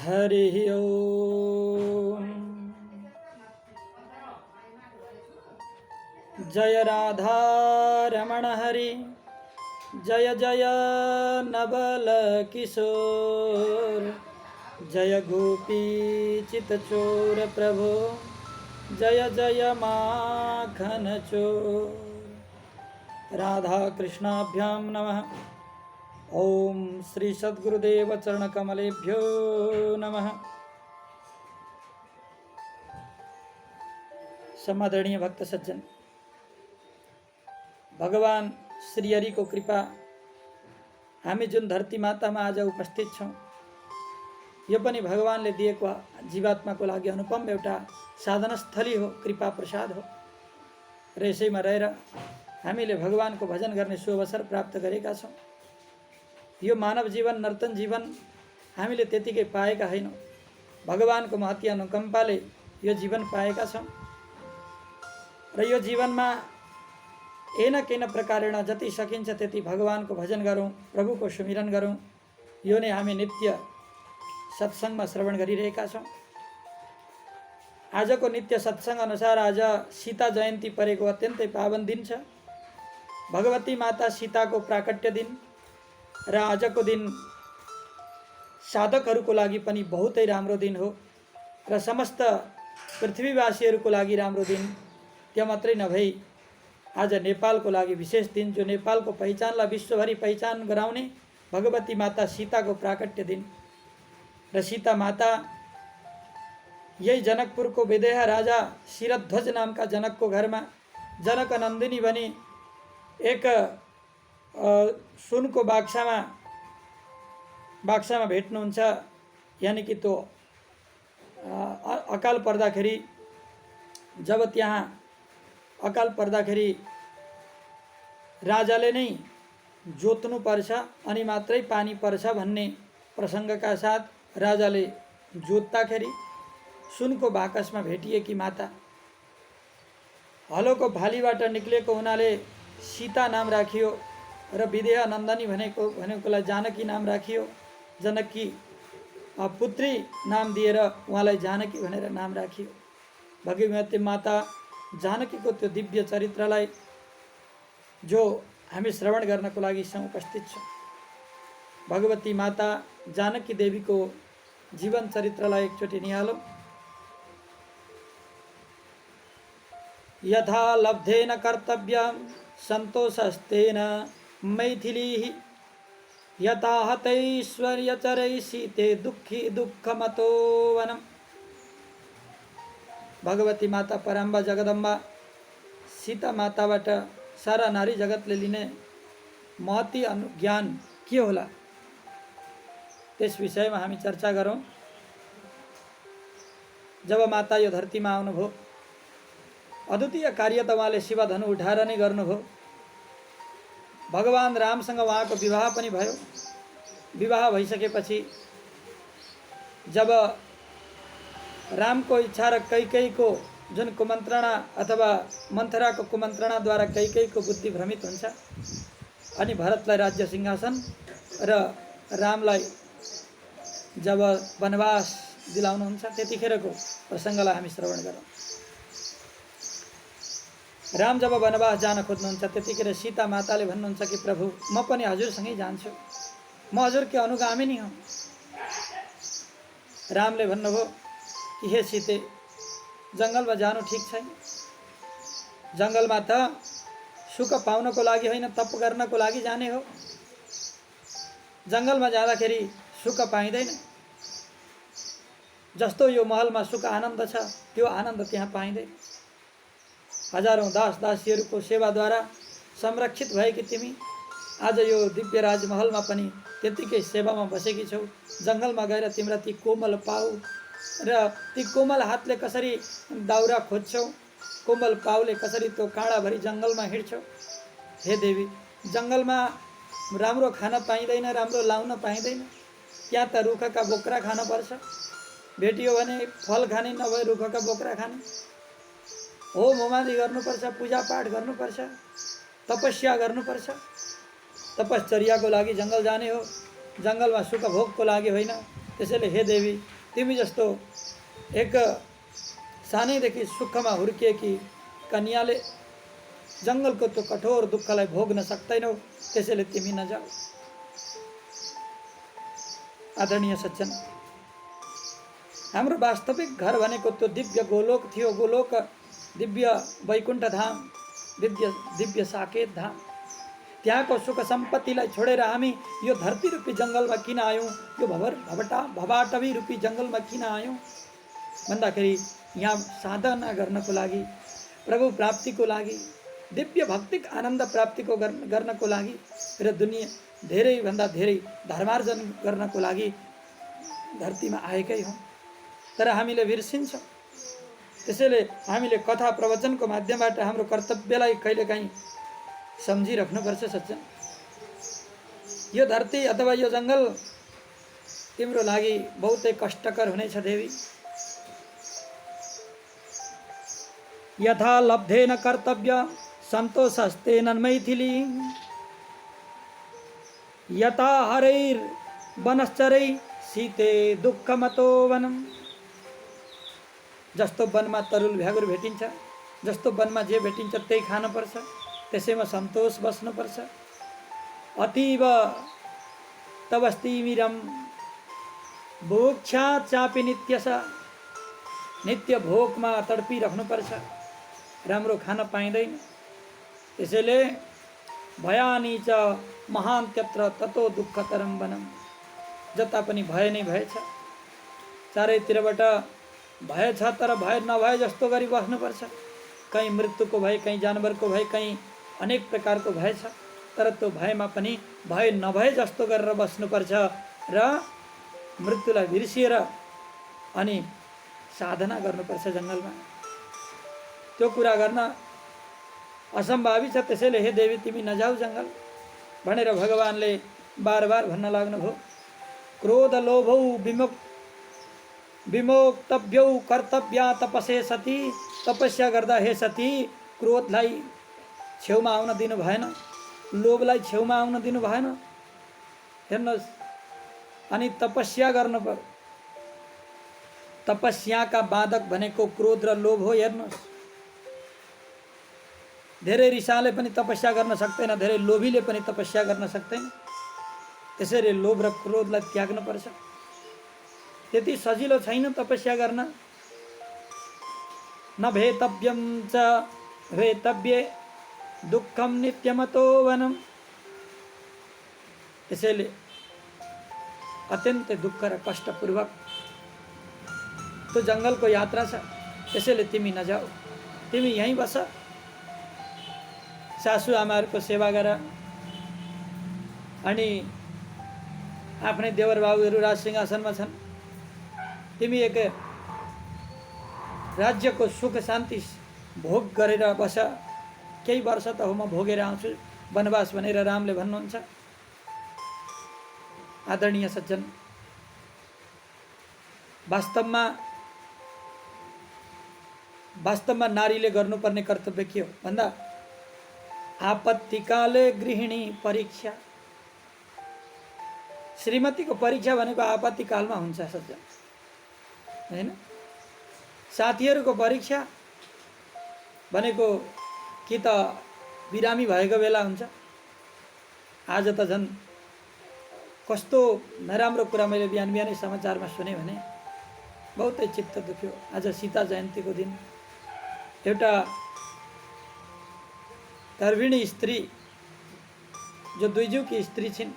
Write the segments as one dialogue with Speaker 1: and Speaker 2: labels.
Speaker 1: हरिः ओम। जय राधा रमण हरि, जय जय नवल किशोर, जय गोपी चितचोर प्रभु, जय जय माखन चोर। राधा कृष्णाभ्यां नमः। ओम श्री सद्गुरुदेव चरण कमलेभ्यो नमः। समादरणीय भक्त सज्जन, भगवान श्री हरि को कृपा हामी जुन धरती मातामा आज उपस्थित छौं, यो पनि भगवानले दिएको जीवात्माको लागि अनुपम एउटा साधनस्थली हो, कृपा प्रसाद हो। र यसैमा रहेर हामीले भगवानको भजन गर्ने सुअवसर प्राप्त गरेका छौं। यो मानव जीवन, नर्तन जीवन हामीले त्यतिकै पाएका हैनौं। भगवानको महती अनुकम्पाले यो जीवन पाएका छौं र यो जीवनमा एन केन प्रकारेण जति सकिन्छ त्यति भगवानको भजन गरौँ, प्रभुको सुमिरन गरौँ। यो नै हामी नित्य सत्सङ्गमा श्रवण गरिरहेका छौं। आजको नित्य सत्सङ्ग अनुसार आज सीता जयन्ती परेको अत्यन्तै पावन दिन छ। भगवती माता सीताको प्राकट्य दिन र आजको दिन साधकहरूको लागि पनि बहुतै राम्रो दिन हो र समस्त पृथ्वीवासीहरूको लागि राम्रो दिन। त्यो मात्रै नभई आज नेपालको लागि विशेष दिन, जो नेपालको पहिचानलाई विश्वभरि पहिचान गराउने भगवती माता सीताको प्राकट्य दिन। र सीता माता यही जनकपुरको विदेह राजा शिरध्वज नामका जनकको घरमा जनक नन्दिनी भनी एक सुनको बाक्सामा भेट्नुहुन्छ। यानी कि त्यो अकाल पर्दाखेरि, जब त्यहाँ अकाल पर्दाखेरि राजाले नै जोत्नु पर्छ अनि मात्रै पानी पर्छ भन्ने प्रसङ्गका साथ राजाले जोत्दाखेरि सुनको बाकसमा भेटिएकी माता हलोको भालीबाट निक्लेको हुनाले सीता नाम राखियो र विदेह नन्दनी भनेकोलाई जानकी नाम राखियो। जनकी पुत्री नाम दिएर उहाँलाई जानकी भनेर नाम राखियो। भगवती माता जानकीको त्यो दिव्य चरित्रलाई जो हामी श्रवण गर्नको लागि उपस्थित छौं। भगवती माता जानकी देवीको जीवन चरित्रलाई एकचोटि निहालौं। यथा लब्धेन कर्तव्यं सन्तोषस्तेन मैथिलीः, यथा हतैश्वर्यचरैः सीते दुःखी दुःखमतो वनम्। भगवती माता परम्बा जगदम्बा सीता माताबाट सारा नारी जगतले लिने महती ज्ञान के होला, त्यस विषयमा हामी चर्चा गरौँ। जब माता यो धरतीमा आउनुभयो, अद्वितीय कार्य त उहाँले शिवधनु उठाएर नै गर्नुभयो। भगवान रामसँग उहाँको विवाह पनि भयो। विवाह भइसकेपछि जब रामको इच्छा र कैकेयीको जुन कुमन्त्रणा अथवा मन्थराको कुमन्त्रणाद्वारा कैकेयीको बुद्धि भ्रमित हुन्छ अनि भरतलाई राज्य सिंहासन र रामलाई जब वनवास दिलाउनुहुन्छ, त्यतिखेरको प्रसङ्गलाई हामी श्रवण गरौँ। राम जब वनवास जान खोज्नुहुन्छ, त्यतिखेर सीता माताले भन्नुहुन्छ कि प्रभु, म पनि हजुरसँगै जान्छु, म हजुरकै अनुगामिनी हुँ। रामले भन्नुभयो कि हे सीते, जङ्गलमा जानु ठिक छैन। जङ्गलमा त सुख पाउनको लागि होइन, तप गर्नको लागि जाने हो। जङ्गलमा जाँदाखेरि सुख पाइँदैन। जस्तो यो महलमा सुख आनन्द छ, त्यो आनन्द त्यहाँ पाइँदैन। हजारौं दास दासीहरूको सेवाद्वारा संरक्षित भएकी तिमी आज यो दिव्य राजमहलमा पनि त्यतिकै सेवामा बसेकी छौ। जङ्गलमा गएर तिम्रा ती कोमल पाउ र ती कोमल हातले कसरी दाउरा खोज्छौ, कोमल पाउले कसरी त्यो काँडाभरि जङ्गलमा हिँड्छौ। हे देवी, जङ्गलमा राम्रो खान पाइँदैन, राम्रो लाउन पाइँदैन। त्यहाँ त रुखका बोक्रा खान पर्छ। भेटियो भने फल खाने, नभए रुखका बोक्रा खाने। होम होमादि गर्नुपर्छ, पूजापाठ गर्नुपर्छ, तपस्या गर्नुपर्छ। तपश्चर्याको लागि जङ्गल जाने हो, जङ्गलमा सुख भोगको लागि होइन। त्यसैले हे देवी, तिमी जस्तो एक सानैदेखि सुखमा हुर्किएकी कन्याले जङ्गलको त्यो कठोर दुःखलाई भोग्न सक्दैनौ, त्यसैले तिमी नजाऊ। आदरणीय सज्जन, हाम्रो वास्तविक घर भनेको त्यो दिव्य गोलोक थियो। गोलोक दिव्य वैकुण्ठ धाम, दिव्य साकेत धाम। त्यहाँको सुख सम्पत्तिलाई छोडेर हामी यो धरती रूपी जङ्गलमा किन आयौँ, यो भवाटवी रूपी जङ्गलमा किन आयौँ भन्दाखेरि यहाँ साधना गर्नको लागि, प्रभु प्राप्तिको लागि, दिव्य भक्तिक आनन्द प्राप्तिको गर्नको लागि र दुनिया धेरैभन्दा धेरै धर्मार्जन गर्नको लागि धरतीमा आएकै हौँ। तर हामीले बिर्सिन्छौँ। त्यसैले हामीले कथा प्रवचनको माध्यमबाट हाम्रो कर्तव्यलाई कहिलेकाहीँ सम्झिराख्नुपर्छ। सज्जन, यो धरती अथवा यो जङ्गल तिम्रो लागि बहुतै कष्टकर हुनेछ देवी। यथा लब्धेन कर्तव्य सन्तोषस्तेन मैथिली, यथा हरैर वनश्चरै सीते दुःखमतो वनम। जस्तो वनमा तरुल भ्यागुर भेटिन्छ, जस्तो वनमा जे भेटिन्छ त्यही खानुपर्छ, त्यसैमा सन्तोष बस्नुपर्छ। अतीव तवस्तिमिरम भोक्षा चापि नित्यसा, नित्य भोकमा तडपिराख्नुपर्छ, राम्रो खान पाइँदैन। त्यसैले भयानि च महान्त्यत्र ततो दुःखतरम वनम। जता पनि भय नै भएछ, चारैतिरबाट भय छ, तर भय नभए जस्तो गरी बस्नुपर्छ। कहीँ मृत्युको भय, कहीँ जानवरको भय, कहीँ अनेक प्रकारको भय छ, तर त्यो भयमा पनि भय नभए जस्तो गरेर बस्नुपर्छ र मृत्युलाई बिर्सिएर अनि साधना गर्नुपर्छ जङ्गलमा। त्यो कुरा गर्न असम्भावी छ। त्यसैले हे देवी, तिमी नजाऊ जङ्गल भनेर भगवानले बार बार भन्न लाग्नुभयो। क्रोध लोभौ विमोक्तव्यौ कर्तव्या तपसे सती। तपस्या गर्दा हे सती क्रोधलाई छेउमा आउन दिनु भएन, लोभलाई छेउमा आउन दिनु भएन। हेर्नुहोस्, अनि तपस्या गर्नु पर्यो। तपस्याका बाधक भनेको क्रोध र लोभ हो। हेर्नुहोस्, धेरै रिसाले पनि तपस्या गर्न सक्दैन, धेरै लोभीले पनि तपस्या गर्न सक्दैन। त्यसैले लोभ र क्रोधलाई त्याग्नुपर्छ। त्यति सजिलो छैन तपस्या गर्न। न भेतव्यम च भेतव्ये दुःखम नित्यमतो वनम। त्यसैले अत्यन्तै दुःख र कष्टपूर्वक त्यो जङ्गलको यात्रा छ। त्यसैले तिमी नजाऊ, तिमी यहीँ बस, सासू आमाहरूको सेवा गर, अनि आफ्नै देवर बाबुहरू राज सिंहासनमा छन्। तिमी एक राज्यको सुख शान्ति भोग गरेर बस। केही वर्ष त हो, म भोगेर आउँछु वनवास भनेर रामले भन्नुहुन्छ। आदरणीय सज्जन, वास्तवमा नारीले गर्नुपर्ने कर्तव्य के हो भन्दा आपत्तिकाले गृहिणी परीक्षा। श्रीमतीको परीक्षा भनेको आपत्तिकालमा हुन्छ सज्जन, हैन? साथीहरूको परीक्षा भनेको कि त बिरामी भएको बेला हुन्छ। आज त झन् कस्तो नराम्रो कुरा मैले बिहान बिहानै समाचारमा सुने भने बहुतै चित्त दुख्यो। आज सीता जयन्तीको दिन एउटा गर्भिणी स्त्री, जो दुईजुकी स्त्री छिन्,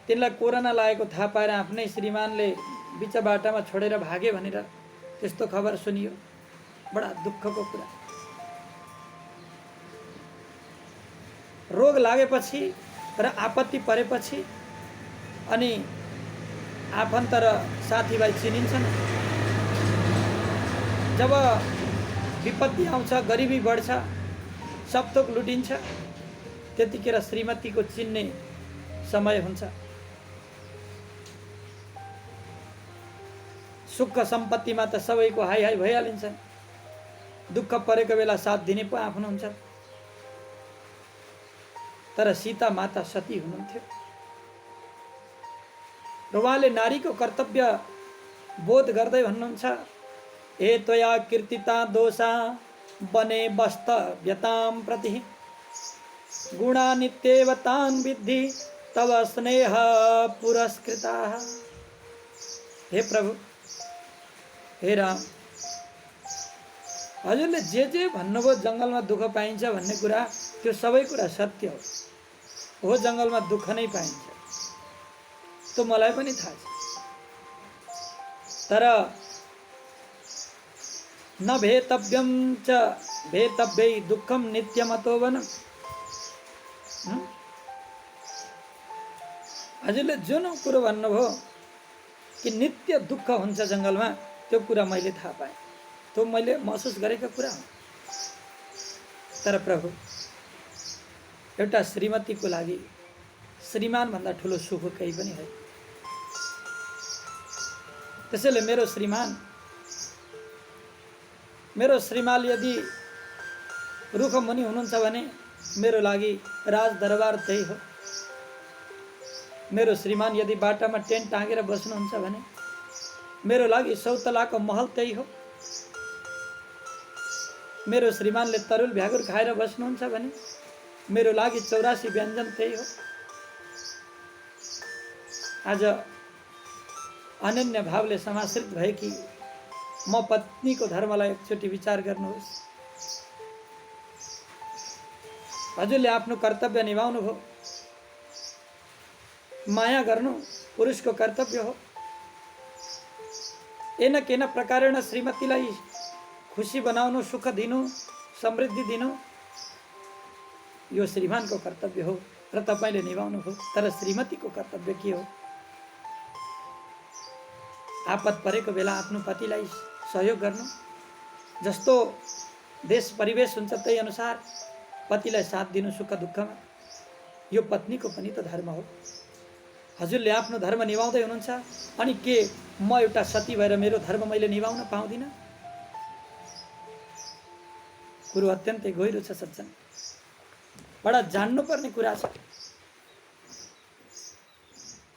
Speaker 1: तिनलाई कोरोना लागेको थाहा पाएर आफ्नै श्रीमानले बिच बाटामा छोडेर भागे भनेर त्यस्तो खबर सुनियो। बडा दुःखको कुरा। रोग लागेपछि र आपत्ति परेपछि अनि आफन्त र साथीभाइ चिनिन्छन्। जब विपत्ति आउँछ, गरिबी बढ्छ, सब थोक लुटिन्छ, त्यतिखेर श्रीमतीको चिन्ने समय हुन्छ। सुख सम्पत्तिमा त सबैको हाई हाई भइहालिन्छ, दुःख परेको बेला साथ दिने पो आफ्नो हुन्छ। तर सीता माता सती हुनुहुन्थ्यो। र उहाँले नारीको कर्तव्य बोध गर्दै भन्नुहुन्छ, हे त्वया कीर्तिता दोषा बने वस्तव्यतां प्रति गुणा नित्येव तान् विद्धि तव स्नेह पुरस्कृताः। हे प्रभु, हे राम, हजुरले जे जे भन्नुभयो जङ्गलमा दुःख पाइन्छ भन्ने कुरा त्यो सबै कुरा सत्य हो जङ्गलमा दुःख नै पाइन्छ, त्यो मलाई पनि थाहा छ। तर न भेतव्यम च भेतव्यै दुःखम नित्यमतोवन। हजुरले जुन कुरो भन्नुभयो कि नित्य दुःख हुन्छ जङ्गलमा, त्यो कुरा मैले थाहा पाएँ, त्यो मैले महसुस गरेको कुरा हो। तर प्रभु, एउटा श्रीमतीको लागि श्रीमान भन्दा ठुलो सुख केही पनि होइन। त्यसैले मेरो श्रीमान यदि रुखमुनि हुनुहुन्छ भने मेरो लागि राजदरबार त्यही हो। मेरो श्रीमान यदि बाटामा टेन्ट टाँगेर बस्नुहुन्छ भने मेरो लागि सौतलाको महल त्यही हो। मेरो श्रीमानले तरुल भ्यागुर खाएर बस्नुहुन्छ भने मेरो लागि 84 व्यञ्जन त्यही हो। आज अनन्य भावले समाश्रित भएकी म पत्नीको धर्मलाई एकचोटि विचार गर्नुहोस्। हजुरले आफ्नो कर्तव्य निभाउनु भयो। माया गर्नु पुरुषको कर्तव्य हो। एन केन प्रकारेण श्रीमतीलाई खुसी बनाउनु, सुख दिनु, समृद्धि दिनु यो श्रीमानको कर्तव्य हो र तपाईले निभाउनु भयो। तर श्रीमतीको कर्तव्य के हो? आपत परेको बेला आफ्नो पतिलाई सहयोग गर्नु, जस्तो देश परिवेश हुन्छ त्यही अनुसार पतिलाई साथ दिनु सुख दुःखमा। यो पत्नीको पनि त धर्म हो। हजुरले आफ्नो धर्म निभाउँदै हुनुहुन्छ, अनि के म एउटा सती भएर मेरो धर्म मैले निभाउन पाउँदिनँ? कुरो अत्यन्तै गहिरो छ सज्जन, बडा जान्नुपर्ने कुरा छ।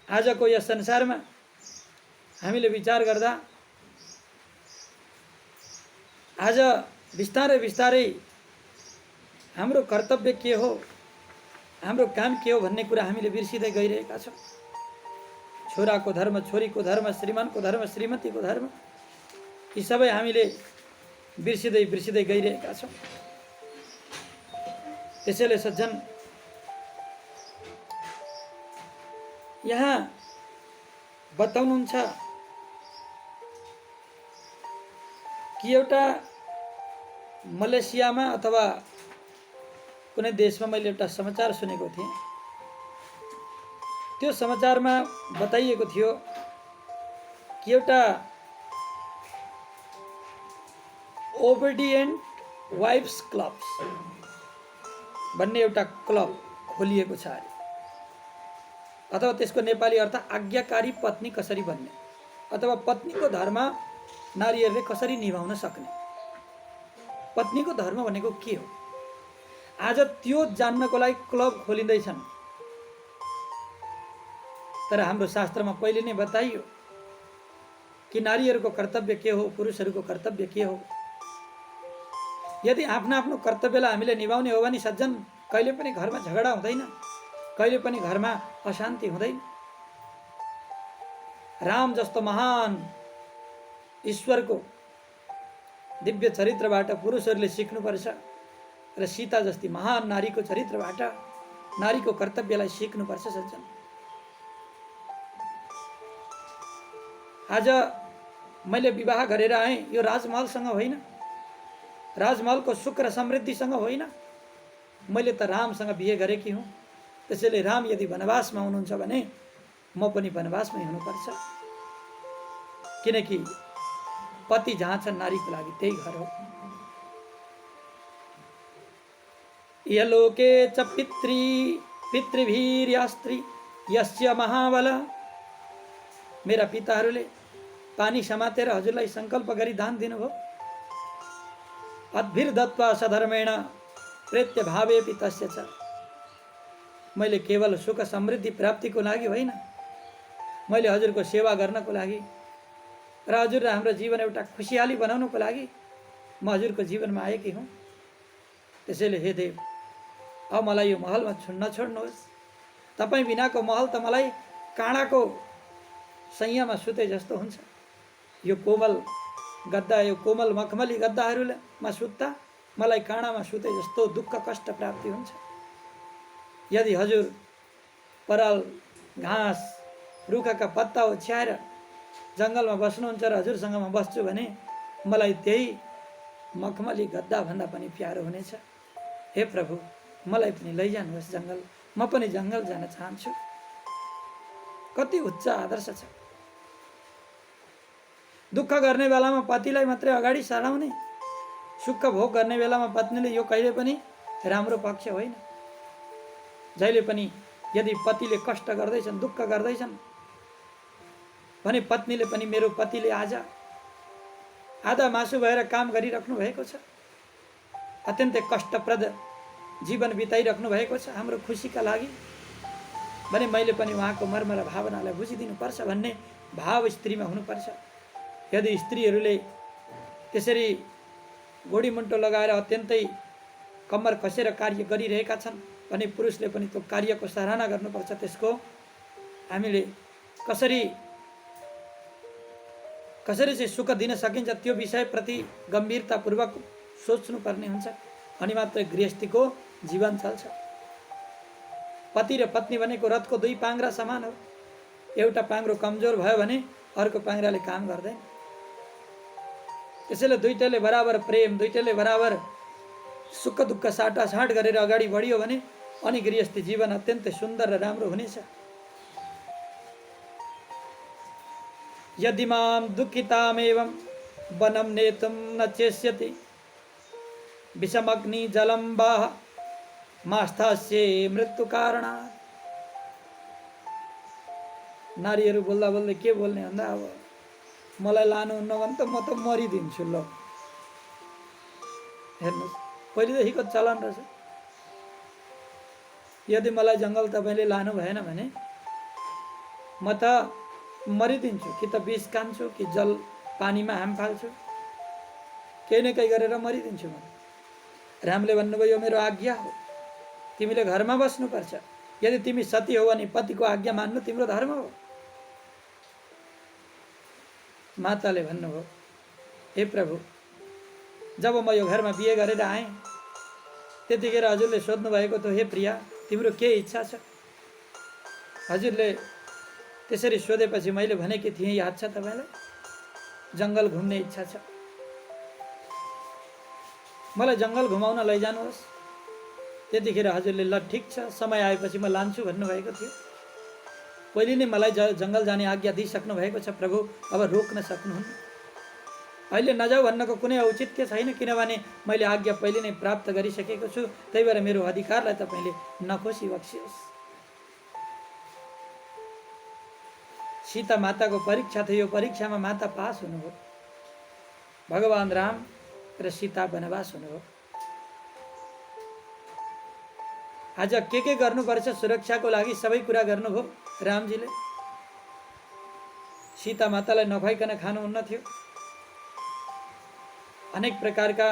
Speaker 1: आजको यस संसारमा हामीले विचार गर्दा आज बिस्तारै बिस्तारै हाम्रो कर्तव्य के हो, हाम्रो काम के हो भन्ने कुरा हामीले बिर्सिँदै गइरहेका छौँ। छोराको धर्म, छोरीको धर्म, श्रीमानको धर्म, श्रीमतीको धर्म, यी सबै हामीले बिर्सिँदै गइरहेका छौँ। त्यसैले सज्जन, यहाँ बताउनुहुन्छ कि एउटा मलेसियामा अथवा कुनै देशमा मैले एउटा समाचार सुनेको थिएँ। त्यो समाचारमा बताइएको थियो कि एउटा ओबिडिएन्ट वाइफ्स क्लब भन्ने एउटा क्लब खोलिएको छ अरे, अथवा त्यसको नेपाली अर्थ आज्ञाकारी पत्नी कसरी बन्ने, अथवा पत्नीको धर्म नारीहरूले कसरी निभाउन सक्ने। पत्नीको धर्म भनेको के हो? आज त्यो जान्नको लागि क्लब खोलिँदैछन्। तर हाम्रो शास्त्रमा पहिले नै बताइयो कि नारीहरूको कर्तव्य के हो, पुरुषहरूको कर्तव्य के हो। यदि आफ्नो आफ्नो कर्तव्यलाई हामीले निभाउने हो भने सज्जन, कहिले पनि घरमा झगडा हुँदैन, कहिले पनि घरमा अशान्ति हुँदैन। राम जस्तो महान ईश्वरको दिव्य चरित्रबाट पुरुषहरूले सिक्नुपर्छ र सीता जस्ती महान नारीको चरित्रबाट नारीको कर्तव्यलाई सिक्नुपर्छ सज्जन। आज मैले विवाह गरेर आएँ, यो राजमहलसँग होइन, राजमहलको सुख र समृद्धिसँग होइन, मैले त रामसँग बिहे गरेकी हुँ। त्यसैले राम यदि वनवासमा हुनुहुन्छ भने म पनि वनवासमै हुनुपर्छ, किनकि पति जहाँ छ नारीको लागि त्यही घर हो। यलोके च पितृभिर्या स्त्री यस्य महाबल। मेरा पिताहरूले पानी समातेर हजुरलाई संकल्प गरी दान दिनुभयो। अद्भिर्दत्वा सधर्मेण प्रेत्य भावेपि तस्य च। मैले केवल सुख समृद्धि प्राप्तिको लागि होइन, मैले हजुरको सेवा गर्नको लागि र हजुर र हाम्रो जीवन एउटा खुसियाली बनाउनको लागि म हजुरको जीवनमा आएकी हुँ। त्यसैले हे देव, अब मलाई यो महलमा नछोड्नुहोस्। तपाईँ बिनाको महल त मलाई काँडाको सैयामा सुते जस्तो हुन्छ। यो कोमल गद्दा, यो कोमल मखमली गद्दाहरूमा सुत्दा मलाई काँडामा सुते जस्तो दुःख कष्ट प्राप्ति हुन्छ। यदि हजुर पराल घाँस रुखका पत्ता ओछ्याएर जङ्गलमा बस्नुहुन्छ र हजुरसँग म बस्छु भने मलाई त्यही मखमली गद्दाभन्दा पनि प्यारो हुनेछ। हे प्रभु, मलाई पनि लैजानुहोस् जङ्गल, म पनि जङ्गल जान चाहन्छु। कति उच्च आदर्श छ। दुःख गर्ने बेलामा पतिलाई मात्रै अगाडि सराउने, सुख भोग गर्ने बेलामा पत्नीले यो कहिले पनि राम्रो पक्ष होइन। जहिले पनि यदि पतिले कष्ट गर्दैछन्, दुःख गर्दैछन् भने पत्नीले पनि मेरो पतिले आज आधा मासु भएर काम गरिराख्नु भएको छ, अत्यन्तै कष्टप्रद जीवन बिताइराख्नु भएको छ हाम्रो खुसीका लागि भने मैले पनि उहाँको मर्म र भावनालाई बुझिदिनुपर्छ भन्ने भाव स्त्रीमा हुनुपर्छ। यदि स्त्रीहरूले त्यसरी गोडीमुन्टो लगाएर अत्यन्तै कम्मर कसेर कार्य गरिरहेका छन् भने पुरुषले पनि त्यो कार्यको सराहना गर्नुपर्छ। त्यसको हामीले कसरी चाहिँ सुख दिन सकिन्छ त्यो विषयप्रति गम्भीरतापूर्वक सोच्नुपर्ने हुन्छ। अनि मात्र गृहस्थीको जीवन चल्छ। पति र पत्नी भनेको रथको दुई पाङ्ग्रा समान हो। एउटा पाङ्ग्रो कमजोर भयो भने अर्को पाङ्ग्राले काम गर्दैन। त्यसैले दुईटैले बराबर प्रेम, दुईटैले बराबर सुख दुःख साटासाट गरेर अगाडि बढियो भने अनि गृहस्थी जीवन अत्यन्तै सुन्दर र राम्रो हुनेछ। यदि मां दुःखितामेवं वनं नेतुं न चेष्यति विषमग्नि जलं वाह मास्थास्ये मृत्यु कारणात्। नारीहरू बोल्दा बोल्दै के बोल्ने भन्दा अब मलाई लानुहुन्न भने त म त मरिदिन्छु ल। हेर्नुहोस्, पहिलेदेखिको चलन रहेछ। यदि मलाई जङ्गल तपाईँले लानु भएन भने म त मरिदिन्छु, कि त विष खान्छु कि जल पानीमा हाम फाल्छु, केही न केही गरेर मरिदिन्छु म। रामले भन्नुभयो यो मेरो आज्ञा हो, तिमीले घरमा बस्नुपर्छ। यदि तिमी सती हो भने पतिको आज्ञा मान्नु तिम्रो धर्म हो। माताले भन्नुभयो हे प्रभु, जब म यो घरमा बिहे गरेर आएँ त्यतिखेर हजुरले सोध्नु भएको थियो हे प्रिया तिम्रो के इच्छा छ। हजुरले त्यसरी सोधेपछि मैले भनेकी थिएँ याद छ तपाईँलाई, जङ्गल घुम्ने इच्छा छ, मलाई जङ्गल घुमाउन लैजानुहोस्। त्यतिखेर हजुरले ल ठिक छ समय आएपछि म लान्छु भन्नुभएको थियो। पहिले नै मलाई जङ्गल जाने आज्ञा दिइसक्नु भएको छ प्रभु, अब रोक्न सक्नुहुन्न। अहिले नजाऊ भन्नको कुनै औचित्य छैन, किनभने मैले आज्ञा पहिले नै प्राप्त गरिसकेको छु। त्यही भएर मेरो अधिकारलाई तपाईँले नखुसी बक्सियोस्। सीता माताको परीक्षा थियो, यो परीक्षामा माता पास हुनुभयो। भगवान राम र सीता वनवास हुनुभयो। आज के गर्नुपर्छ सुरक्षाको लागि सबै कुरा गर्नुभयो रामजीले। सीता मातालाई नखुवाइकन खानुहुन्न थियो। अनेक प्रकारका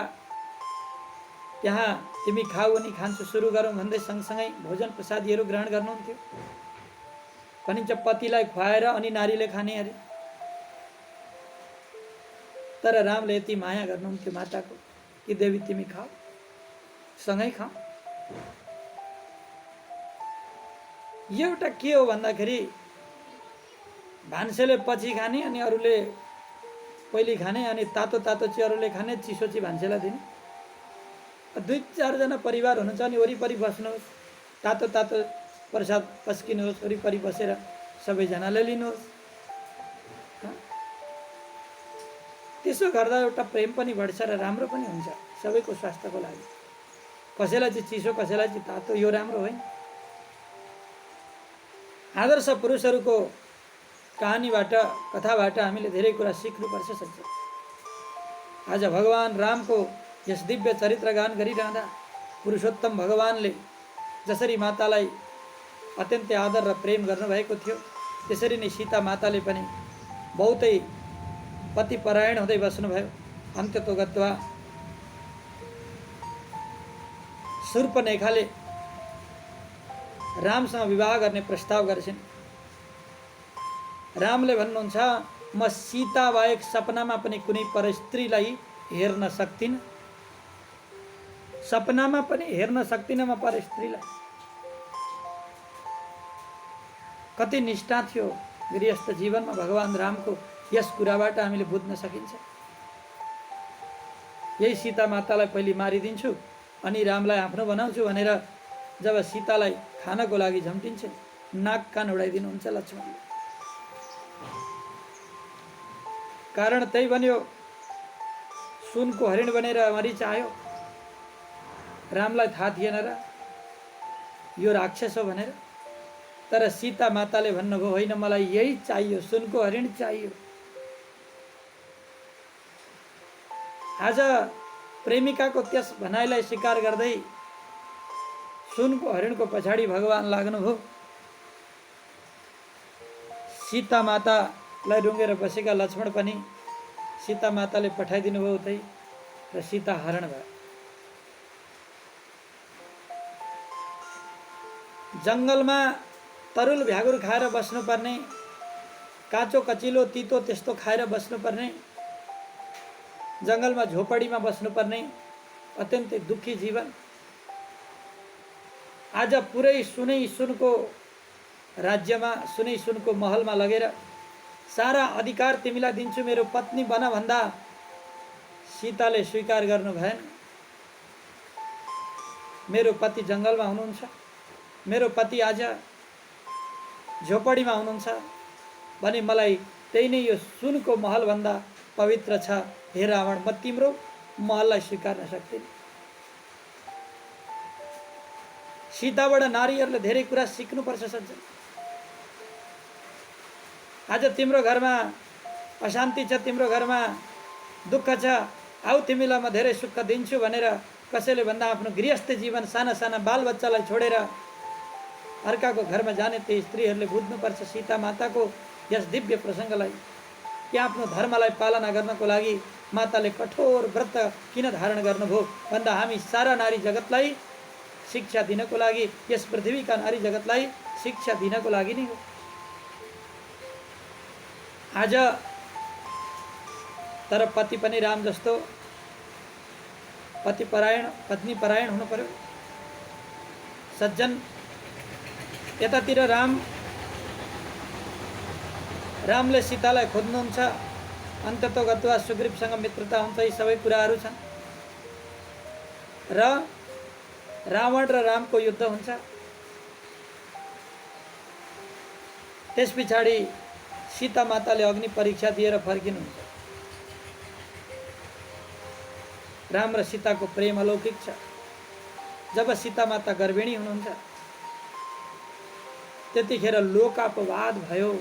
Speaker 1: त्यहाँ तिमी खाऊ अनि खान्छु सुरु गरौँ भन्दै सँगसँगै भोजन प्रसादीहरू ग्रहण गर्नुहुन्थ्यो। भनिन्छ पतिलाई खुवाएर अनि नारीले खाने अरे। तर रामले यति माया गर्नुहुन्थ्यो माताको कि देवी तिमी खाऊ, सँगै खाऊ। एउटा के हो भन्दाखेरि भान्सेले पछि खाने अनि अरूले पहिले खाने, अनि तातो तातो चाहिँ अरूले खाने, चिसो चाहिँ भान्सेलाई दिने। दुई चारजना परिवार हुनुहुन्छ अनि वरिपरि बस्नुहोस्, तातो तातो प्रसाद पस्किनुहोस्, वरिपरि बसेर सबैजनाले लिनुहोस्। त्यसो गर्दा एउटा प्रेम पनि बढ्छ र राम्रो पनि हुन्छ सबैको स्वास्थ्यको लागि। कसैलाई चाहिँ चिसो कसैलाई चाहिँ तातो, यो राम्रो होइन। आदर्श पुरुषहरूको कहानीबाट कथाबाट हामीले धेरै कुरा सिक्नुपर्छ सक्छ। आज भगवान रामको यस दिव्य चरित्र गान गरिरहँदा पुरुषोत्तम भगवानले जसरी मातालाई अत्यन्तै आदर र प्रेम गर्नुभएको थियो, त्यसरी नै सीता माताले पनि बहुतै पतिपरायण हुँदै बस्नुभयो। अन्त्यतोगत्वा शूर्पणेखाले रामसँग विवाह गर्ने प्रस्ताव गरेछन्। रामले भन्नुहुन्छ, म सीता बाहेक सपनामा पनि कुनै परस्त्रीलाई हेर्न सक्दिनँ, सपनामा पनि हेर्न सक्दिनँ म परस्त्रीलाई। कति निष्ठा थियो गृहस्थ जीवनमा भगवान रामको, यस कुराबाट हामीले बुझ्न सकिन्छ। यही सीता मातालाई पहिले मारिदिन्छु अनि रामलाई आफ्नो बनाउँछु भनेर जब सीतालाई खानको लागि झम्टिन्छ, नाक कान उडाइदिनुहुन्छ लक्ष्मणले। कारण त्यही भन्यो, सुनको हरिण बनेर मरिच आयो। रामलाई थाहा थिएन र यो राक्षस हो भनेर। तर सीता माताले भन्नुभयो, होइन मलाई यही चाहियो, सुनको हरिण चाहियो। आज प्रेमिकाको त्यस भनाइलाई स्वीकार गर्दै सुनको हरिणको पछाडि भगवान लाग्नुभयो। सीता मातालाई रुँगेर बसेका लक्ष्मण पनि सीता माताले पठाइदिनु भयो उतै, र सीता हरण भयो। जङ्गलमा तरुल भ्यागुर खाएर बस्नुपर्ने, काँचो कचिलो तितो त्यस्तो खाएर बस्नुपर्ने, जङ्गलमा झोपडीमा बस्नुपर्ने अत्यन्तै दुःखी जीवन। आज पुरै सुनै सुनको राज्यमा, सुनै सुनको महलमा लगेर सारा अधिकार तिमीलाई दिन्छु, मेरो पत्नी बन भन्दा सीताले स्वीकार गर्नु भएन। मेरो पति जङ्गलमा हुनुहुन्छ, मेरो पति आज झोपडीमा हुनुहुन्छ भने मलाई त्यही नै यो सुनको महलभन्दा पवित्र छ। हे रावण, म तिम्रो महललाई स्वीकार्न सक्दिनँ। सीताबाट नारीहरूले धेरै कुरा सिक्नुपर्छ सज्जन। आज तिम्रो घरमा अशान्ति छ, तिम्रो घरमा दुःख छ, आऊ तिमीलाई म धेरै सुख दिन्छु भनेर कसैले भन्दा आफ्नो गृहस्थ जीवन, साना साना बालबच्चालाई छोडेर अर्काको घरमा जाने ती स्त्रीहरूले बुझ्नुपर्छ सीता माताको यस दिव्य प्रसङ्गलाई, कि आफ्नो धर्मलाई पालना गर्नको लागि माताले कठोर व्रत किन धारण गर्नुभयो भन्दा हामी सारा नारी जगतलाई शिक्षा दिनको लागि, यस पृथ्वीका नारी जगतलाई शिक्षा दिनको लागि नै हो। आज तर पति पनि राम जस्तो पतिपरायण, पत्नी परायण हुनु पर्यो सज्जन। यतातिर रामले सीतालाई खोज्नुहुन्छ, अन्ततोगत्वा सुग्रीवसँग मित्रता हुन्छ, यी सबै कुराहरू छन्। र रावण र रामको युद्ध हुन्छ। त्यस पछाडि सीता माताले अग्नि परीक्षा दिएर फर्किनुहुन्छ। राम र सीताको प्रेम अलौकिक छ। जब सीता माता गर्भिणी हुनुहुन्छ त्यतिखेर लोकापवाद भयो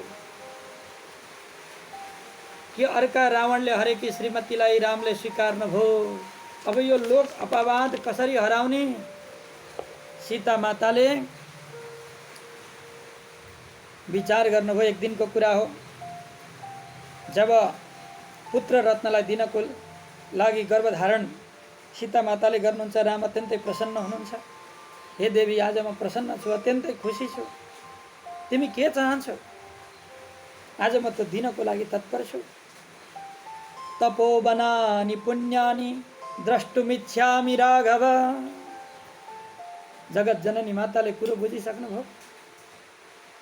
Speaker 1: कि अर्का रावणले हरेकी श्रीमतीलाई रामले स्वीकार्नु भयो। अब यो लोक अपवाद कसरी हराउने? सीता माताले विचार गर्नुभयो। एक दिनको कुरा हो, जब पुत्र रत्नलाई दिनको लागि गर्भधारण सीता माताले गर्नुहुन्छ, राम अत्यन्तै प्रसन्न हुनुहुन्छ। हे देवी, आज म प्रसन्न छु, अत्यन्तै खुसी छु। तिमी के चाहन्छौ? आज म त दिनको लागि तत्पर छु। तपोवनानि पुण्यानि द्रष्टुमिच्छामि राघव। जगत जननी माताले कुरो बुझिसक्नुभयो।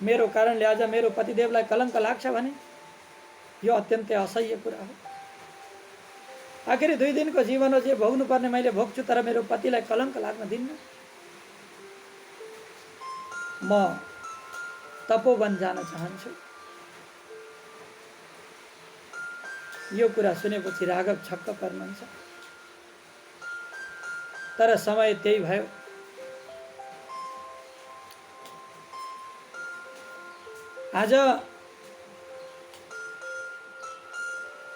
Speaker 1: मेरो कारणले आज मेरो पतिदेवलाई कलङ्क लाग्छ भने यो अत्यन्तै असह्य कुरा हो। आखिर 2 दिनको जीवन हो, जे भोग्नु पर्ने मैले भोग्छु, तर मेरो पतिलाई कलङ्क लाग्न दिन्न। म तपोवन जान चाहन्छु। यो कुरा सुनेपछि राघव छक्क पर्नुहुन्छ। तर समय त्यही भयो। आज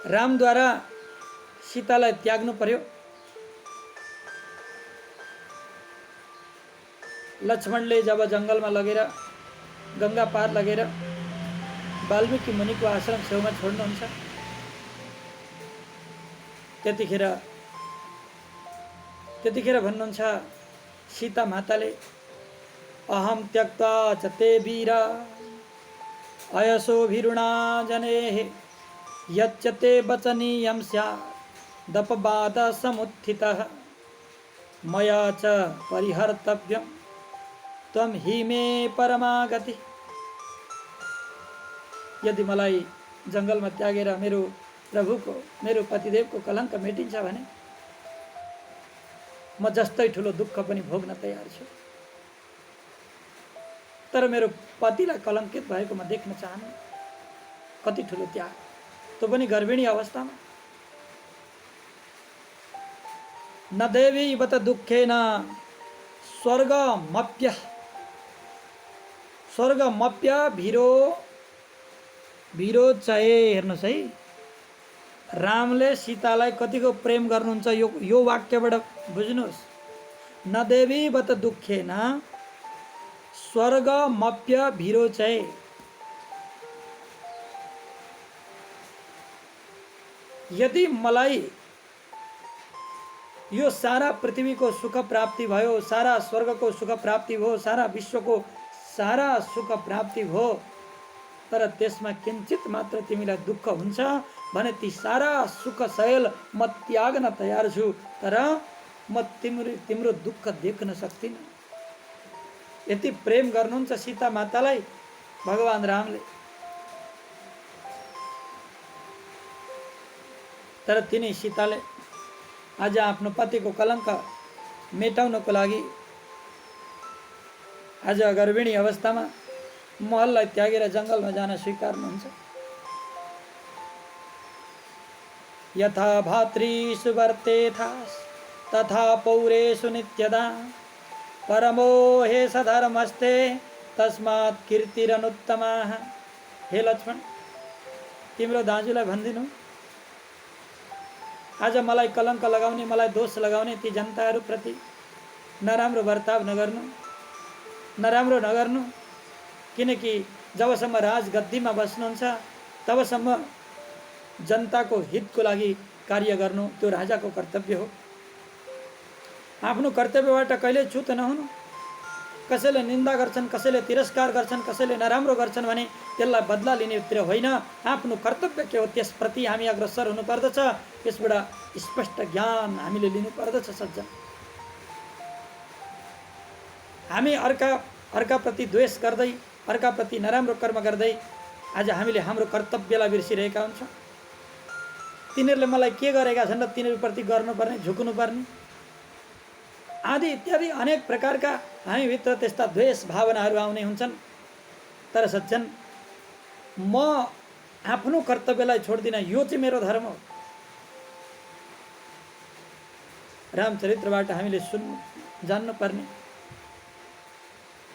Speaker 1: रामद्वारा सीतालाई त्याग्नु पर्यो। लक्ष्मणले जब जङ्गलमा लगेर गङ्गा पार लगेर वाल्मीकि मुनिको आश्रम छेउमा छोड्नुहुन्छ। त्यतिखेर भन्नुहुन्छ सीता माताले, अहम त्यक्ता च ते वीर अयशोभिरुणा जनेः यच्च ते वचनीयं स्यादपवाद समुत्थितः मया च परिहर्तव्यं त्वं हि मे परमागति। यदि मलाई जङ्गलमा त्यागेर मेरो प्रभुको, मेरो पतिदेवको कलङ्क मेटिन्छ भने म जस्तै ठुलो दुःख पनि भोग्न तयार छु, तर मेरो पतिलाई कलङ्कित भएको म देख्न चाहन्न। कति ठुलो त्याग, त्यो पनि गर्भिणी अवस्थामा। न देवी बत दुःखेन स्वर्गमप्य भिरो चये। हेर्नुहोस् है, रामले सीतालाई कतिको प्रेम गर्नुहुन्छ यो वाक्यबाट बुझ्नुहोस्। न देवी बत दुःखेन स्वर्गमप्य भिरो चये। यदि मलाई यो सारा पृथ्वीको सुख प्राप्ति भयो, सारा स्वर्गको सुख प्राप्ति भयो, सारा विश्वको सारा सुख प्राप्ति भयो, तर त्यसमा किञ्चित मात्र तिमीलाई दुःख हुन्छ भने ती सारा सुख शैल म त्याग्न तयार छु, तर म तिम्रो दुःख देख्न सक्दिनँ। यति प्रेम गर्नुहुन्छ सीता मातालाई भगवान रामले। तर तिनी सीताले आज आफ्नो पतिको कलङ्क मेटाउनको लागि आज गर्भिणी अवस्थामा महललाई त्यागेर जङ्गलमा जान स्वीकार्नुहुन्छ। यथा भातृषु वर्तेथास् तथा पौरेषु नित्यदा परमोहे सधर्मस्ते तस्मात् कीर्तिरनुत्तमा। हे लक्ष्मण, तिम्रो दाजुलाई भनिदिनु, आज मलाई कलङ्क लगाउने, मलाई दोष लगाउने ती जनताहरूप्रति नराम्रो बर्ताव नगर्नु, नराम्रो नगर्नु। किनकि जबसम्म राजगद्दीमा बस्नुहुन्छ तबसम्म जनताको हितको लागि कार्य गर्नु त्यो राजाको कर्तव्य हो। आफ्नो कर्तव्यबाट कहिले च्युत नहुनु। कसैले निन्दा गर्छन्, कसैले तिरस्कार गर्छन्, कसैले नराम्रो गर्छन् भने त्यसलाई बदला लिनेतिर होइन, आफ्नो कर्तव्य के हो त्यसप्रति हामी अग्रसर हुनुपर्दछ। यसबाट स्पष्ट ज्ञान हामीले लिनुपर्दछ। सज्जन, हामी अर्काप्रति द्वेष गर्दै, अर्काप्रति नराम्रो कर्म गर्दै आज हामीले हाम्रो कर्तव्यलाई बिर्सिरहेका हुन्छौँ। तिनीहरूले मलाई के गरेका छन् र तिनीहरूप्रति गर्नुपर्ने, झुक्नुपर्ने आदि इत्यादि अनेक प्रकारका हामीभित्र त्यस्ता द्वेष भावनाहरू आउने हुन्छन्। तर सज्जन, म आफ्नो कर्तव्यलाई छोड्दिनँ, यो चाहिँ मेरो धर्म हो। रामचरित्रबाट हामीले जान्नुपर्ने,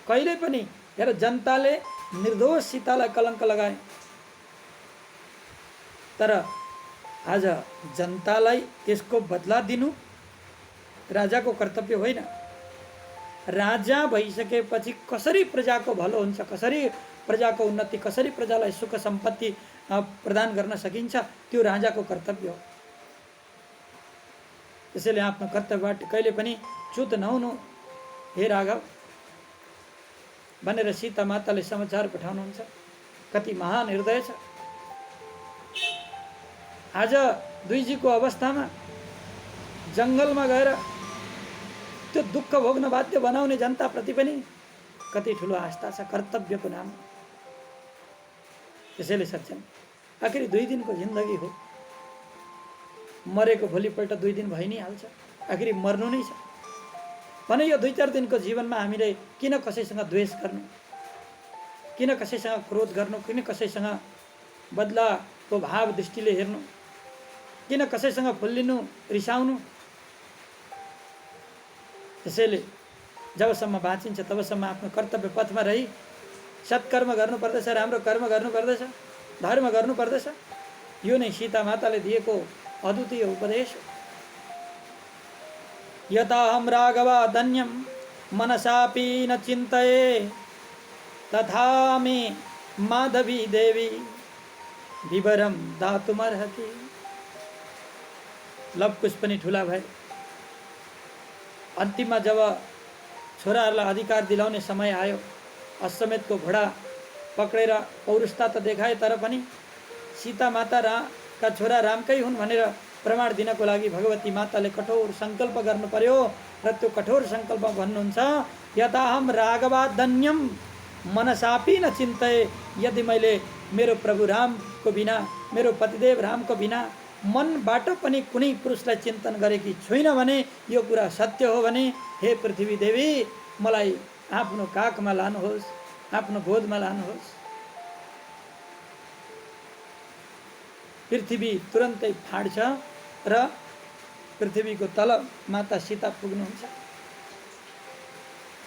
Speaker 1: कहिले पनि हेर जनताले निर्दोष सीतालाई कलङ्क लगाए, तर आज जनतालाई त्यसको बदला दिनु राजाको कर्तव्य होइन। राजा भइसकेपछि कसरी प्रजाको भलो हुन्छ, कसरी प्रजाको उन्नति, कसरी प्रजालाई सुख सम्पत्ति प्रदान गर्न सकिन्छ त्यो राजाको कर्तव्य हो। त्यसैले आफ्नो कर्तव्यबाट कहिले पनि च्युत नहुनु हे राघव भनेर सीता माताले समाचार पठाउनुहुन्छ। कति महान हृदय छ। आज दुईजीको अवस्थामा जङ्गलमा गएर त्यो दुःख भोग्न बाध्य बनाउने जनताप्रति पनि कति ठुलो आस्था छ कर्तव्यको नाम। त्यसैले सज्जन, आखिर 2 दिनको जिन्दगी हो, मरेको भोलिपल्ट 2 दिन भइ नै हाल्छ, आखिर मर्नु नै छ भने यो 2-4 दिनको जीवनमा हामीले किन कसैसँग द्वेष गर्नु, किन कसैसँग क्रोध गर्नु, किन कसैसँग बदलाको भाव दृष्टिले हेर्नु, किन कसैसँग फुल्लिनु, रिसाउनु। त्यसैले जबसम्म बाँचिन्छ तबसम्म आफ्नो कर्तव्य पथमा रही सत्कर्म गर्नुपर्दछ, राम्रो कर्म गर्नुपर्दछ, धर्म गर्नुपर्दछ। यो नै सीता माताले दिएको अद्वितीय उपदेश हो। यताहं राघवा धन्यं मनसापि न चिन्तये तथा मे माधवी देवी विवरम दातुमर्हति। लवकुश पनि ठुला भए। अन्तिममा जब छोराहरूलाई अधिकार दिलाउने समय आयो, अश्वमेधको घोडा पक्रेर पौरुषता त देखाए, तर पनि सीता माताका छोरा रामकै हुन् भनेर प्रमाण दिनको लागि भगवती माताले कठोर सङ्कल्प गर्नु पर्यो। र त्यो कठोर सङ्कल्प भन्नुहुन्छ, यताहम राघवादन्यम मनसापि न चिन्तये। यदि मैले मेरो प्रभु रामको बिना, मेरो पतिदेव रामको बिना मनबाट पनि कुनै पुरुषलाई चिन्तन गरेकी छुइनँ भने, यो कुरा सत्य हो भने, हे पृथ्वी देवी मलाई आफ्नो काखमा लानुहोस्, आफ्नो गोदमा लानुहोस्। पृथ्वी तुरन्तै फाड्छ र पृथ्वीको तल माता सीता पुग्नुहुन्छ।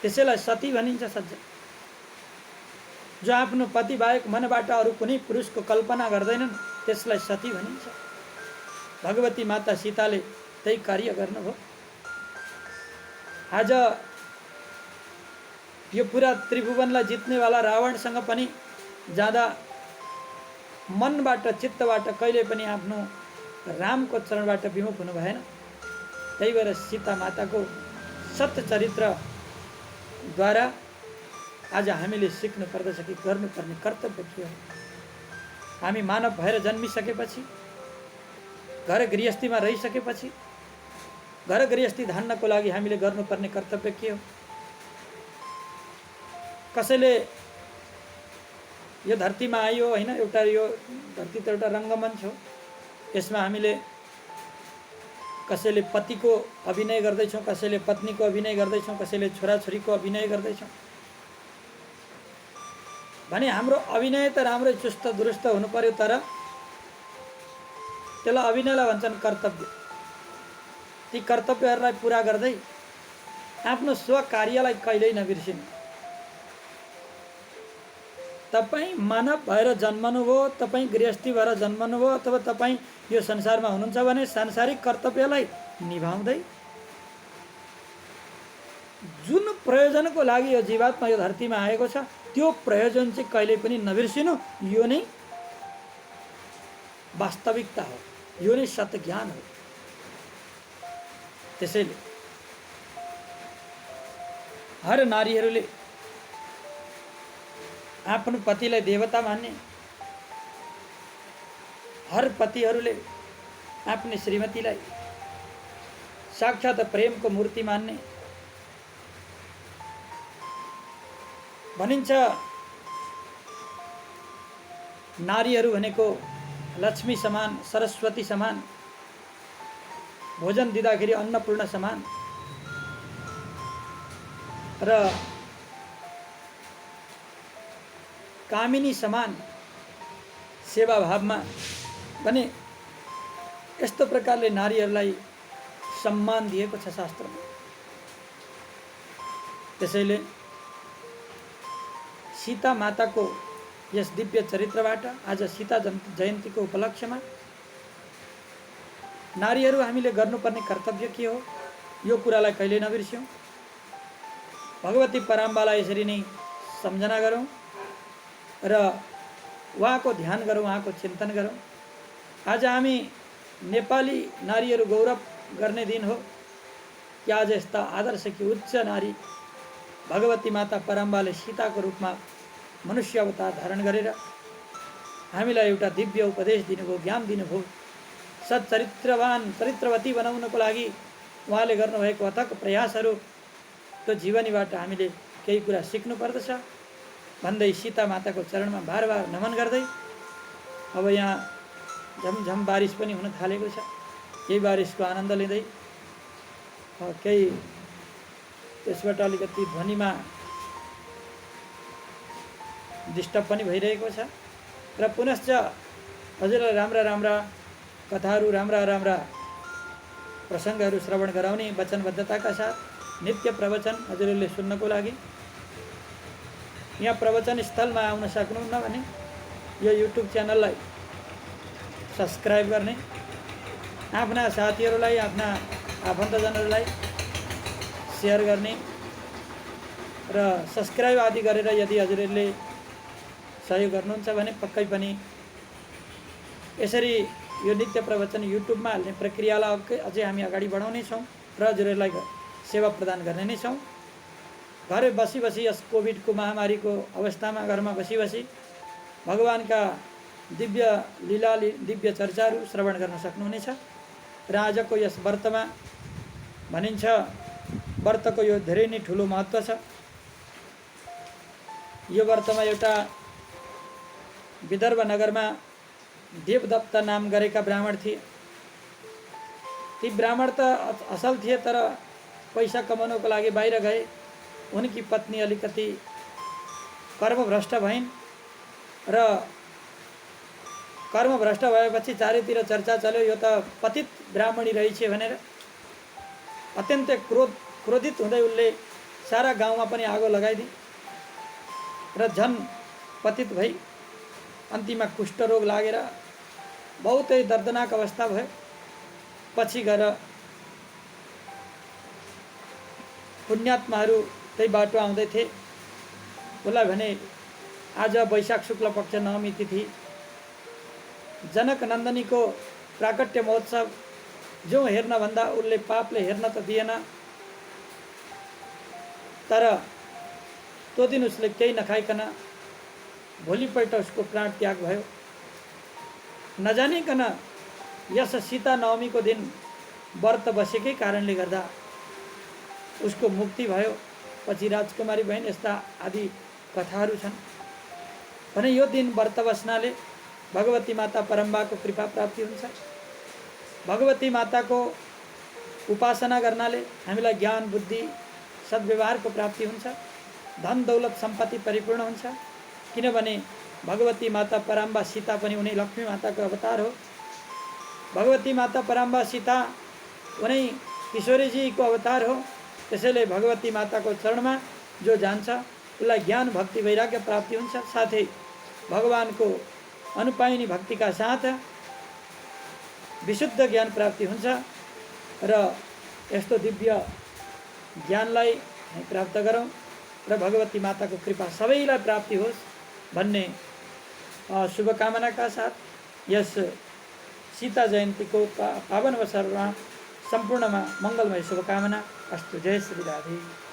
Speaker 1: त्यसैलाई सती भनिन्छ सज्जन। जो आफ्नो पति बाहेक मनबाट अरू कुनै पुरुषको कल्पना गर्दैनन् त्यसलाई सती भनिन्छ। भगवती माता सीताले त्यही कार्य गर्नुभयो। आज यो पुरा त्रिभुवनलाई जित्नेवाला रावणसँग पनि जाँदा मनबाट चित्तबाट कहिले पनि आफ्नो रामको चरणबाट विमुख हुनु भएन। त्यही भएर सीता माताको सत्य चरित्रद्वारा आज हामीले सिक्नु पर्दछ कि गर्नुपर्ने कर्तव्य के हो। हामी मानव भएर जन्मिसकेपछि, घर गृहस्थीमा रहिसकेपछि, घर गृहस्थी धान्नको लागि हामीले गर्नुपर्ने कर्तव्य के हो। कसैले यो धरतीमा आयो होइन, एउटा यो धरती त एउटा रङ्गमञ्च हो। यसमा हामीले कसैले पतिको अभिनय गर्दैछौँ, कसैले पत्नीको अभिनय गर्दैछौँ, कसैले छोराछोरीको अभिनय गर्दैछौँ भने हाम्रो अभिनय त राम्रै चुस्त दुरुस्त हुनु पर्यो, तर त्यसलाई अभिनयलाई भन्छन् कर्तव्य। ती कर्तव्यहरूलाई पुरा गर्दै आफ्नो स्वकार्यलाई कहिल्यै नबिर्सिनु। तपाईँ मानव भएर जन्मनुभयो, तपाईँ गृहस्थी भएर जन्मनुभयो, अथवा तपाईँ यो संसारमा हुनुहुन्छ भने सांसारिक कर्तव्यलाई निभाउँदै जुन प्रयोजनको लागि यो जीवात्मा यो धरतीमा आएको छ त्यो प्रयोजन चाहिँ कहिल्यै पनि नबिर्सिनु। यो नै वास्तविकता हो, यो नै सत्य ज्ञान हो। त्यसैले हर नारीहरूले आफ्नो पतिलाई देवता मान्ने, हर पतिहरूले आफ्नो श्रीमतीलाई साक्षात प्रेमको मूर्ति मान्ने। भनिन्छ नारीहरू भनेको लक्ष्मी समान, सरस्वती समान, भोजन दिँदाखेरि अन्नपूर्ण समान र कामिनी समान सेवा भावमा भने यस्तो प्रकारले नारीहरूलाई सम्मान दिएको छ शास्त्रमा। त्यसैले सीता माताको यस दिव्य चरित्रबाट आज सीता जयन्तीको उपलक्ष्यमा नारीहरू हामीले गर्नुपर्ने कर्तव्य के हो, यो कुरालाई कहिल्यै नबिर्स्यौँ। भगवती पराम्बालाई यसरी नै सम्झना गरौँ र उहाँको ध्यान गरौँ, उहाँको चिन्तन गरौँ। आज हामी नेपाली नारीहरू गौरव गर्ने दिन हो कि आज यस्ता आदर्श कि उच्च नारी भगवती माता पराम्बाले सीताको रूपमा मनुष्य अवतार धारण गरेर हामीलाई एउटा दिव्य उपदेश दिनुभयो, ज्ञान दिनुभयो। सच्चरित्रवान चरित्रवती बनाउनको लागि उहाँले गर्नुभएको अथक प्रयासहरू त्यो जीवनीबाट हामीले केही कुरा सिक्नु पर्दछ भन्दै सीता माताको चरणमा बार बार नमन गर्दै अब यहाँ झमझम बारिस पनि हुन थालेको छ। यही बारिसको आनन्द लिँदै केही त्यसबाट अलिकति ध्वनिमा डिस्टर्ब पनि भइरहेको छ र पुनश्च हजुरलाई राम्रा राम्रा कथाहरू, राम्रा राम्रा प्रसङ्गहरू श्रवण गराउने वचनबद्धताका साथ नित्य प्रवचन हजुरहरूले सुन्नको लागि यहाँ प्रवचन स्थलमा आउन सक्नुहुन्न भने यो युट्युब च्यानललाई सब्सक्राइब गर्ने, आफ्ना साथीहरूलाई, आफ्ना आफन्तजनहरूलाई सेयर गर्ने र सब्सक्राइब आदि गरेर यदि हजुरहरूले सहयोग गर्नुहुन्छ भने पक्कै पनि यसरी यो नित्य प्रवचन युट्युबमा हाल्ने प्रक्रियालाई अझै हामी अगाडि बढाउनेछौँ र हजुरहरूलाई सेवा प्रदान गर्ने नै छौँ। घर बसी बसी यस कोभिडको महामारीको अवस्थामा घरमा बसी बसी भगवानका दिव्य लीला दिव्य चर्चाहरू श्रवण गर्न सक्नुहुनेछ। र आजको यस व्रतमा भनिन्छ व्रतको यो धेरै नै ठुलो महत्त्व छ। यो व्रतमा एउटा विदर्भ नगरमा देवदत्त नाम गरेका ब्राह्मण थिए। ती ब्राह्मण त असल थिए तर पैसा कमाउनको लागि बाहिर गए। उनकी पत्नी अलिकति कर्मभ्रष्ट भइन् र कर्मभ्रष्ट भएपछि चारैतिर चर्चा चल्यो यो त पतित ब्राह्मणी रहेछ भनेर। अत्यन्तै क्रोधित हुँदै उनले सारा गाउँमा पनि आगो लगाइदिए र झन् पतित भई अन्तिममा कुष्ठरोग लागेर बहुतै दर्दनाक अवस्था भयो। पछि गएर पुण्यात्माहरू त्यही बाटो आउँदै थिए। उसलाई भने आज वैशाख शुक्ल पक्ष नवमी तिथि जनक नन्दनीको प्राकट्य महोत्सव जो हेर्न भन्दा उसले पापले हेर्न त दिएन, तर त्यो दिन उसले केही नखाइकन भोलिपल्ट उसको प्राण त्याग भयो। नजानिकन यस सीता नवमीको दिन व्रत बसेकै कारणले गर्दा उसको मुक्ति भयो। पछि राजकुमारी बहिनी यस्ता आदि कथाहरू छन् भने यो दिन व्रत बस्नाले भगवती माता परम्बाको कृपा प्राप्ति हुन्छ। भगवती माताको उपासना गर्नाले हामीलाई ज्ञान बुद्धि सद्व्यवहारको प्राप्ति हुन्छ। धन दौलत सम्पत्ति परिपूर्ण हुन्छ। किनभने भगवती माता परम्बा सीता पनि उनी लक्ष्मी माताको अवतार हो। भगवती माता परम्बा सीता उनी किशोरीजीको अवतार हो। त्यसैले भगवती माताको चरणमा जो जान्छ उसलाई ज्ञान भक्ति वैराग्य प्राप्ति हुन्छ। साथै भगवानको अनुपायनी भक्तिका साथ विशुद्ध ज्ञान प्राप्ति हुन्छ र यस्तो दिव्य ज्ञानलाई प्राप्त गरौँ र भगवती माताको कृपा सबैलाई प्राप्ति होस् भन्ने शुभकामनाका साथ यस सीता जयन्तीको पावन अवसरमा सम्पूर्णमा मङ्गलमय शुभकामना अस्तु। जय श्री राधे।